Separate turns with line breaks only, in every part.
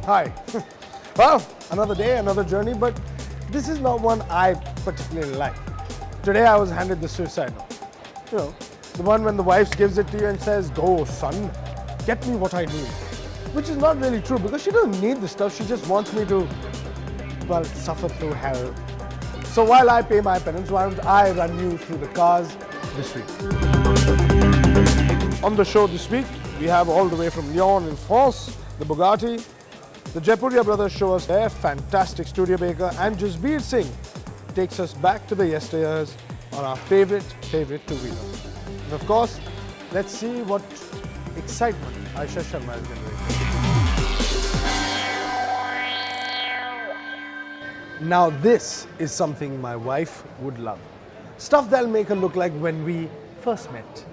Hi. Well, another day, another journey, but this is not one I particularly like. Today I was handed the suicide note. You know, the one when the wife gives it to you and says, "Go, son, get me what I need." Which is not really true because she doesn't need the stuff, she just wants me to, well, suffer through hell. So while I pay my penance, why don't I run you through the cars this week? On the show this week, we have all the way from Lyon in France, the Bugatti. The Jaipuria brothers show us their fantastic Studebaker, and Jasbir Singh takes us back to the yesteryears on our favorite two-wheeler. And of course, let's see what excitement Aisha Sharma is generating. Now this is something my wife would love. Stuff that'll make her look like when we first met.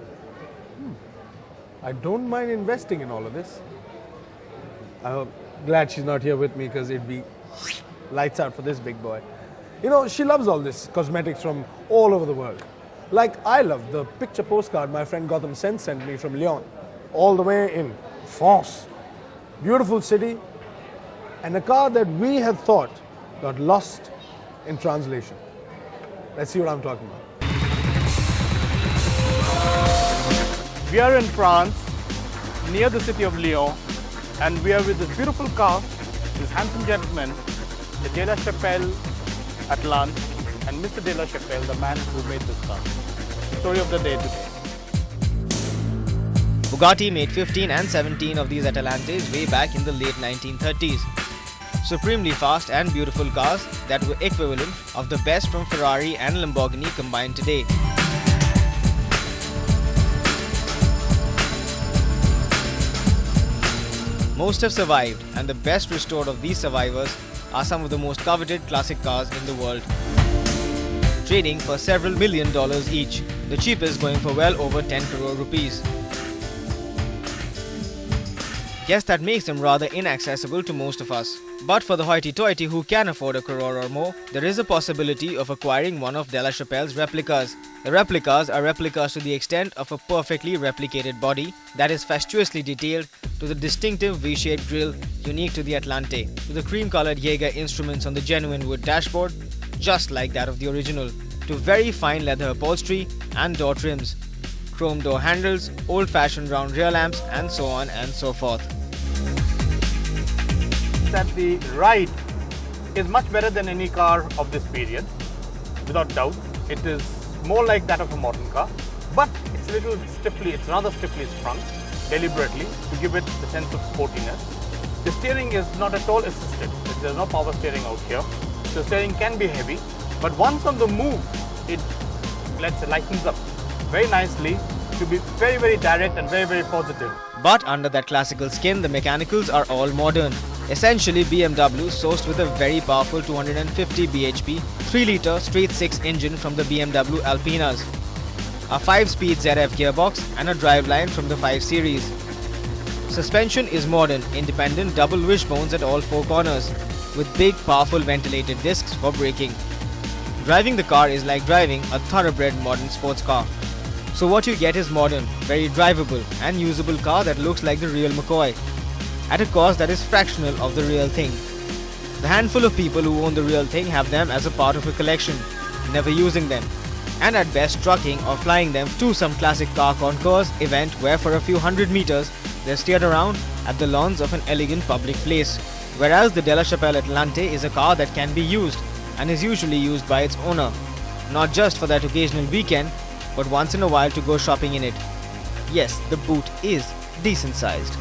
I don't mind investing in all of this. I'm glad she's not here with me because it'd be lights out for this big boy. You know, she loves all this cosmetics from all over the world. Like I love the picture postcard my friend Gautam Sen sent me from Lyon, all the way in France. Beautiful city, and a car that we had thought got lost in translation. Let's see what I'm talking about.
We are in France, near the city of Lyon, and we are with this beautiful car, this handsome gentleman, the De La Chapelle Atlante, and Mr. De La Chapelle, the man who made this car. Story of the day today.
Bugatti made 15 and 17 of these Atalantes way back in the late 1930s. Supremely fast and beautiful cars that were equivalent of the best from Ferrari and Lamborghini combined today. Most have survived, and the best restored of these survivors are some of the most coveted classic cars in the world, trading for several $1 million each, the cheapest going for well over 10 crore rupees. Guess that makes them rather inaccessible to most of us. But for the hoity-toity who can afford a crore or more, there is a possibility of acquiring one of De La Chapelle's replicas. The replicas are replicas to the extent of a perfectly replicated body that is fastuously detailed, to the distinctive V-shaped grille unique to the Atlante, to the cream-colored Jaeger instruments on the genuine wood dashboard, just like that of the original, to very fine leather upholstery and door trims, chrome door handles, old-fashioned round rear lamps, and so on and so forth.
That the ride is much better than any car of this period, without doubt. It is more like that of a modern car, but it's rather stiffly sprung, deliberately, to give it the sense of sportiness. The steering is not at all assisted. There's no power steering out here. The steering can be heavy, but once on the move, it lightens up very nicely to be very, very direct and very, very positive.
But under that classical skin, the mechanicals are all modern. Essentially BMW sourced with a very powerful 250 bhp 3-litre straight-six engine from the BMW Alpinas, a 5-speed ZF gearbox and a driveline from the 5 Series. Suspension is modern, independent double wishbones at all 4 corners, with big powerful ventilated discs for braking. Driving the car is like driving a thoroughbred modern sports car. So what you get is modern, very drivable and usable car that looks like the real McCoy, at a cost that is fractional of the real thing. The handful of people who own the real thing have them as a part of a collection, never using them, and at best trucking or flying them to some classic car concourse event where for a few hundred meters they're steered around at the lawns of an elegant public place. Whereas the De La Chapelle Atlante is a car that can be used and is usually used by its owner, not just for that occasional weekend, but once in a while to go shopping in it. Yes, the boot is decent sized.